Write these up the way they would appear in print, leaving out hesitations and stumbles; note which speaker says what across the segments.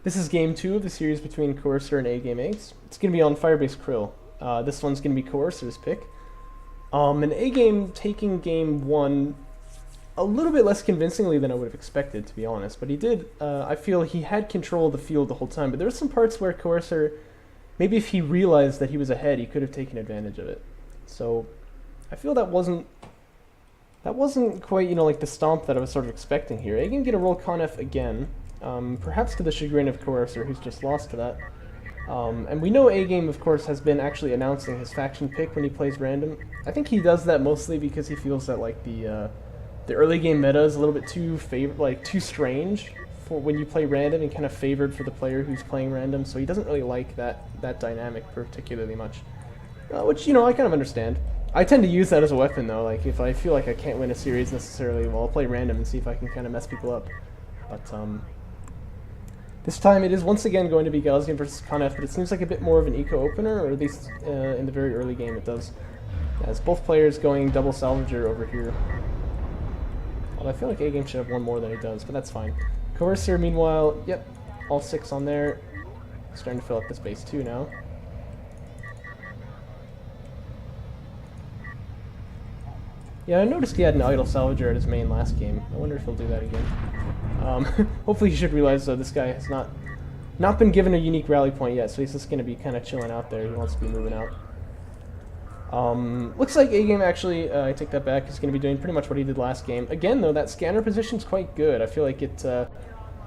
Speaker 1: This is game 2 of the series between Coercer and AGameAnx. It's going to be on Firebase Krill. This one's going to be Coercer's pick. And A-Game taking game 1 a little bit less convincingly than I would have expected, to be honest. But he did, I feel he had control of the field the whole time. But there were some parts where Coercer, maybe if he realized that he was ahead, he could have taken advantage of it. So I feel that wasn't quite, like the stomp that I was sort of expecting here. A-Game get a roll Con-F again. Perhaps to the chagrin of Coercer, who's just lost to that. And we know A-Game, of course, has been actually announcing his faction pick when he plays random. I think he does that mostly because he feels that like the early game meta is a little bit too too strange for when you play random and kind of favored for the player who's playing random. So he doesn't really like that dynamic particularly much, which I kind of understand. I tend to use that as a weapon though. Like if I feel like I can't win a series necessarily, well, I'll play random and see if I can kind of mess people up. But this time it is once again going to be Gaussian versus Con-F, but it seems like a bit more of an eco opener, or at least in the very early game it does. As both players going double salvager over here. Although I feel like A-Game should have one more than he does, but that's fine. Coercer, meanwhile, yep, all 6 on there. Starting to fill up this base too now. Yeah, I noticed he had an idle salvager at his main last game. I wonder if he'll do that again. Hopefully he should realize, though, this guy has not been given a unique rally point yet, so he's just going to be kind of chilling out there. He wants to be moving out. Looks like A-Game actually, I take that back, is going to be doing pretty much what he did last game. Again, though, that scanner position's quite good. I feel like it,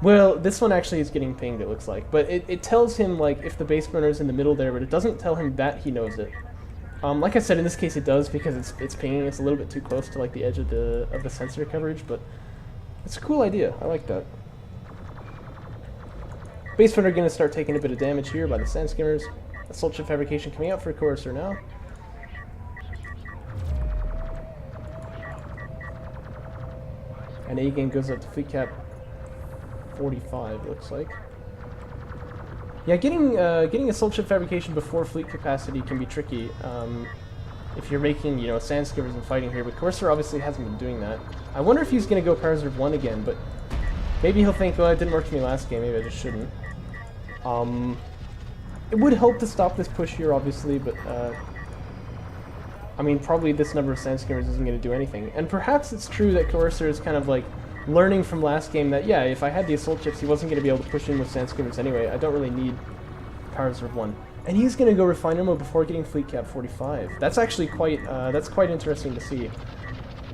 Speaker 1: well, this one actually is getting pinged, it looks like. But it tells him, like, if the base burner's in the middle there, but it doesn't tell him that he knows it. Like I said, in this case it does because it's pinging. It's a little bit too close to like the edge of the sensor coverage, but it's a cool idea. I like that. Base runner going to start taking a bit of damage here by the sand skimmers. Assault ship fabrication coming out for Coercer now. And A-Game goes up to fleet cap 45. It looks like. Yeah, getting assault ship fabrication before fleet capacity can be tricky if you're making, sand skimmers and fighting here, but Coercer obviously hasn't been doing that. I wonder if he's going to go Power Reserve 1 again, but maybe he'll think, well, it didn't work for me last game, maybe I just shouldn't. It would help to stop this push here, obviously, but I mean, probably this number of sand skimmers isn't going to do anything. And perhaps it's true that Coercer is kind of like learning from last game that, yeah, if I had the assault ships, he wasn't going to be able to push in with sand skimmers anyway. I don't really need Power Reserve 1. And he's going to go Refiner mode before getting fleet cap 45. That's actually quite interesting to see.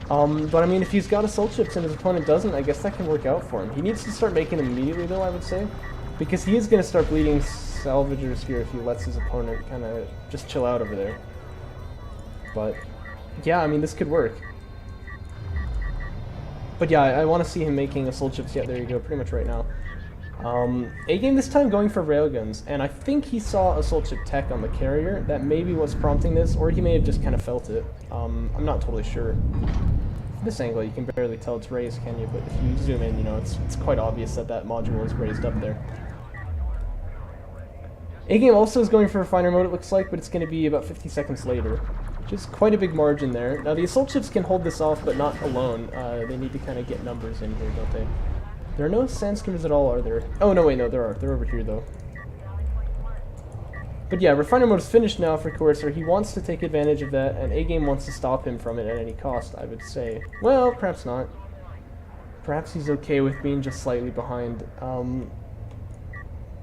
Speaker 1: But I mean, if he's got assault ships and his opponent doesn't, I guess that can work out for him. He needs to start making them immediately, though, I would say. Because he is going to start bleeding salvagers here if he lets his opponent kind of just chill out over there. But, yeah, I mean, this could work. But yeah, I want to see him making assault ships. Yeah, there you go, pretty much right now. A-Game this time going for railguns, and I think he saw assault ship tech on the carrier. That may be what's prompting this, or he may have just kind of felt it. I'm not totally sure. From this angle, you can barely tell it's raised, can you? But if you zoom in, it's quite obvious that that module is raised up there. A-Game also is going for refiner mode, it looks like, but it's going to be about 50 seconds later. Which is quite a big margin there. Now the assault ships can hold this off, but not alone. They need to kind of get numbers in here, don't they? There are no sand skimmers at all, are there? Oh, no, wait, no, there are. They're over here, though. But yeah, refiner mode is finished now for Coercer. He wants to take advantage of that, and A-Game wants to stop him from it at any cost, I would say. Well, perhaps not. Perhaps he's okay with being just slightly behind.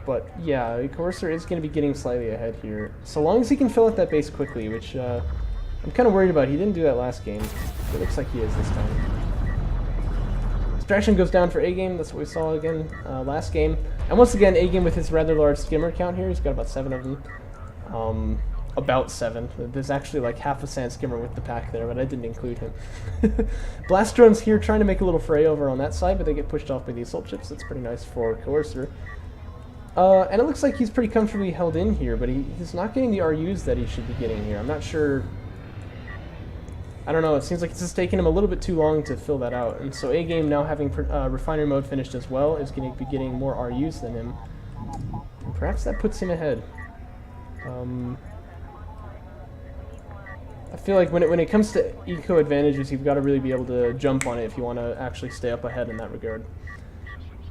Speaker 1: But yeah, Coercer is going to be getting slightly ahead here. So long as he can fill out that base quickly, which I'm kind of worried about. He didn't do that last game. It looks like he is this time. Distraction goes down for A-Game. That's what we saw again last game. And once again, A-Game with his rather large skimmer count here. He's got about 7 of them. About 7. There's actually like half a sand skimmer with the pack there, but I didn't include him. Blast drones here trying to make a little fray over on that side, but they get pushed off by the assault ships. That's pretty nice for Coercer. And it looks like he's pretty comfortably held in here, but he's not getting the RUs that he should be getting here. I'm not sure. I don't know, it seems like it's just taking him a little bit too long to fill that out. And so A-Game now having refiner mode finished as well is going to be getting more RUs than him. And perhaps that puts him ahead. I feel like when it comes to eco advantages, you've got to really be able to jump on it if you want to actually stay up ahead in that regard.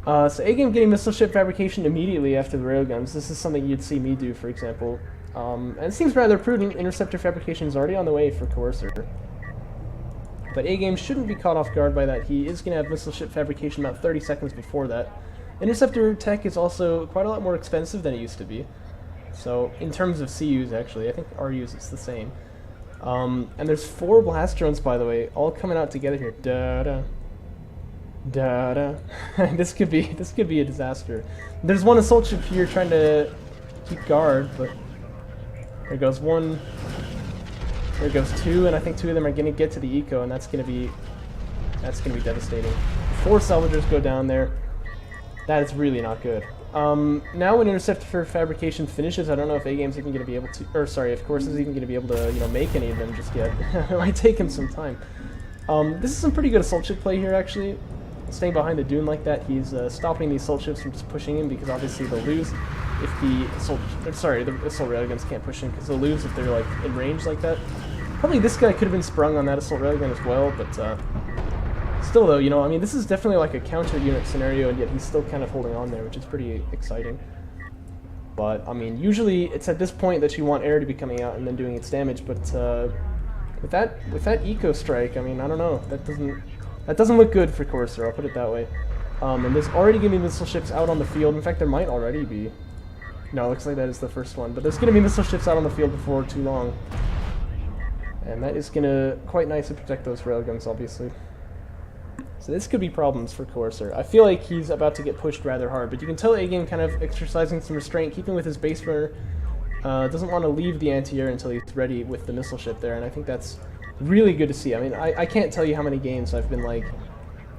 Speaker 1: So A-Game getting missile ship fabrication immediately after the railguns. This is something you'd see me do, for example. And it seems rather prudent. Interceptor fabrication is already on the way for Coercer. But A-Game shouldn't be caught off guard by that. He is going to have missile ship fabrication about 30 seconds before that. Interceptor tech is also quite a lot more expensive than it used to be. So, in terms of CUs, actually, I think RUs it's the same. And there's 4 blast drones, by the way, all coming out together here. Da-da. Da-da. This could be a disaster. There's one assault ship here trying to keep guard, but there goes 1. There goes 2, and I think 2 of them are gonna get to the eco, and that's gonna be devastating. 4 salvagers go down there. That is really not good. Now when interceptor fabrication finishes, I don't know if A-Game's even gonna be able to, or sorry, if Coercer's even gonna be able to, you know, make any of them just yet. It might take him some time. This is some pretty good assault ship play here, actually. Staying behind the dune like that, he's stopping these assault ships from just pushing him, because obviously they'll lose if the assault railguns can't push him, because they'll lose if they're like in range like that. Probably this guy could have been sprung on that assault railgun as well, but still though, you know, I mean, this is definitely like a counter unit scenario, and yet he's still kind of holding on there, which is pretty exciting. But I mean, usually it's at this point that you want air to be coming out and then doing its damage, but with that eco strike, I mean, I don't know, that doesn't look good for Coercer, I'll put it that way. And there's already going to be missile ships out on the field. In fact, there might already be. No, it looks like that is the first one. But there's going to be missile ships out on the field before too long. And that is going to quite nicely protect those railguns, obviously. So this could be problems for Coercer. I feel like he's about to get pushed rather hard, but you can tell A-Game kind of exercising some restraint, keeping with his base runner. Doesn't want to leave the anti-air until he's ready with the missile ship there, and I think that's really good to see. I mean, I can't tell you how many games I've been like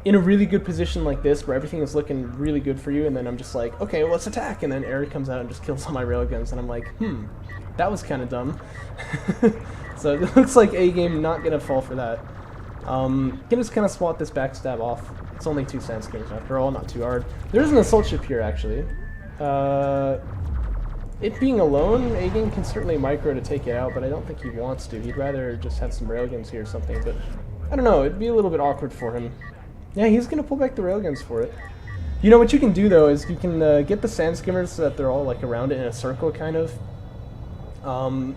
Speaker 1: in a really good position like this where everything is looking really good for you, and then I'm just like, okay, well, let's attack, and then air comes out and just kills all my railguns, and I'm like, that was kind of dumb. So it looks like A-Game not gonna fall for that. Can just kind of swat this backstab off. It's only 2 sandskimmers after all, not too hard. There is an assault ship here, actually. It being alone, A-Game can certainly micro to take it out, but I don't think he wants to. He'd rather just have some railguns here or something, but I don't know, it'd be a little bit awkward for him. Yeah, he's going to pull back the railguns for it. You know, what you can do, though, is you can get the sand skimmers so that they're all, like, around it in a circle, kind of. And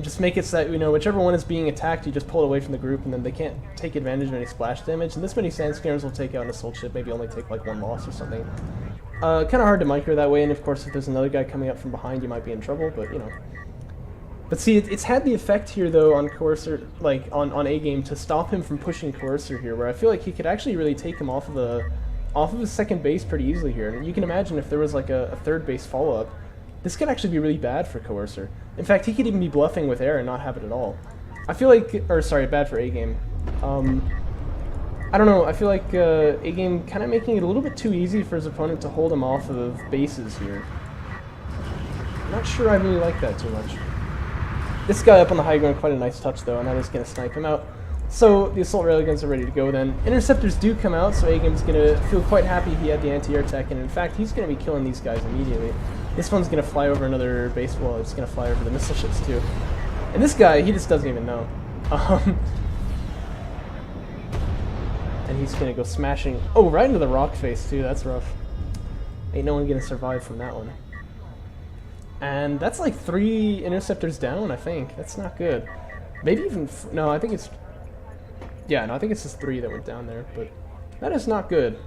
Speaker 1: just make it so that, you know, whichever one is being attacked, you just pull it away from the group, and then they can't take advantage of any splash damage. And this many sand skimmers will take out an assault ship, maybe only take, like, 1 loss or something. Kind of hard to micro that way, and of course, if there's another guy coming up from behind, you might be in trouble, but, you know. But see, it's had the effect here, though, on Coercer, like, on A-Game, to stop him from pushing Coercer here, where I feel like he could actually really take him off of his second base pretty easily here. And you can imagine if there was, like, a third base follow-up, this could actually be really bad for Coercer. In fact, he could even be bluffing with air and not have it at all. I feel like, or sorry, bad for A-Game. I don't know, I feel like A-Game kind of making it a little bit too easy for his opponent to hold him off of bases here. I'm not sure I really like that too much. This guy up on the high ground, quite a nice touch though, and that is going to snipe him out. So the assault railguns are ready to go then. Interceptors do come out, so A-Game's going to feel quite happy he had the anti-air tech, and in fact, he's going to be killing these guys immediately. This one's going to fly over another base wall, it's going to fly over the missile ships too. And this guy, he just doesn't even know. And he's going to go smashing, oh, right into the rock face too, that's rough. Ain't no one going to survive from that one. And that's like 3 interceptors down, I think. That's not good. Maybe even, no, I think it's, yeah, no, I think it's just 3 that went down there, but that is not good.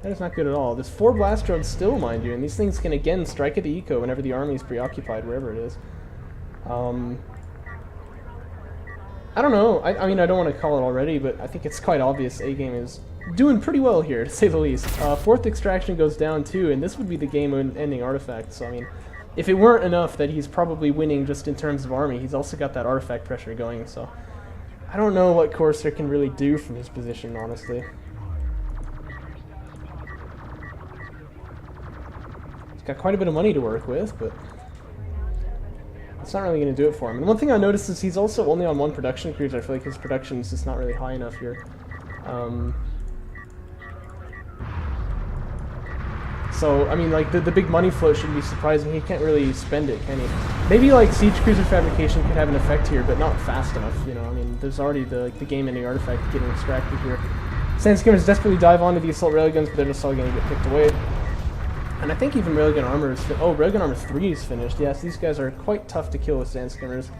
Speaker 1: That is not good at all. There's 4 blast drones still, mind you, and these things can again strike at the eco whenever the army is preoccupied, wherever it is. I don't know, I mean, I don't want to call it already, but I think it's quite obvious A-Game is doing pretty well here, to say the least. 4th extraction goes down too, and this would be the game-ending artifact, so I mean, if it weren't enough that he's probably winning just in terms of army, he's also got that artifact pressure going, so I don't know what Coercer can really do from his position, honestly. He's got quite a bit of money to work with, but it's not really going to do it for him. And one thing I noticed is he's also only on 1 production cruiser. I feel like his production is just not really high enough here. So, I mean, like, the big money flow shouldn't be surprising. He can't really spend it, can he? Maybe, like, siege cruiser fabrication could have an effect here, but not fast enough, you know? I mean, there's already the game-ending artifact getting extracted here. Sandskimmers desperately dive onto the assault railguns, but they're just all going to get picked away. And I think even railgun armor is railgun armor 3 is finished. Yes, these guys are quite tough to kill with Sandskimmers.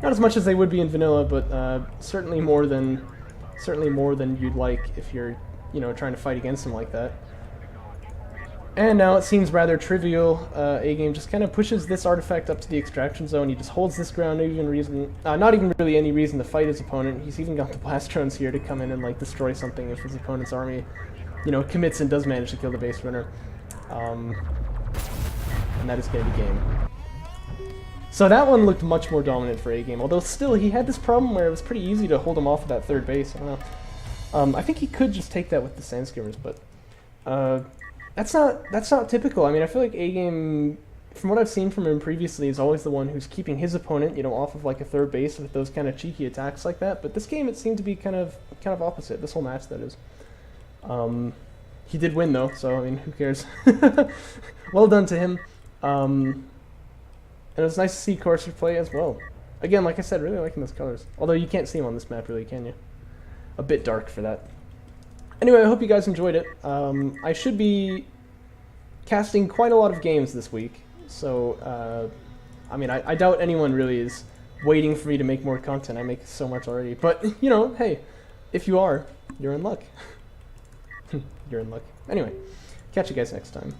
Speaker 1: Not as much as they would be in vanilla, but certainly more than you'd like if you're, you know, trying to fight against them like that. And now it seems rather trivial. A-Game just kind of pushes this artifact up to the extraction zone. He just holds this ground, not even really any reason to fight his opponent. He's even got the blast drones here to come in and like destroy something if his opponent's army, you know, commits and does manage to kill the base runner. And that is going to be game. So that one looked much more dominant for A-Game, although still he had this problem where it was pretty easy to hold him off of that third base. I don't know. I think he could just take that with the Sandskimmers, but that's not typical. I mean, I feel like A-Game, from what I've seen from him previously, is always the one who's keeping his opponent, you know, off of like a third base with those kind of cheeky attacks like that. But this game, it seemed to be kind of opposite. This whole match, that is. He did win though, so I mean, who cares? Well done to him. And it was nice to see Coercer play as well. Again, like I said, really liking those colors. Although you can't see them on this map, really, can you? A bit dark for that. Anyway, I hope you guys enjoyed it. I should be casting quite a lot of games this week, so I mean, I doubt anyone really is waiting for me to make more content. I make so much already. But, you know, hey, if you are, you're in luck. You're in luck. Anyway, catch you guys next time.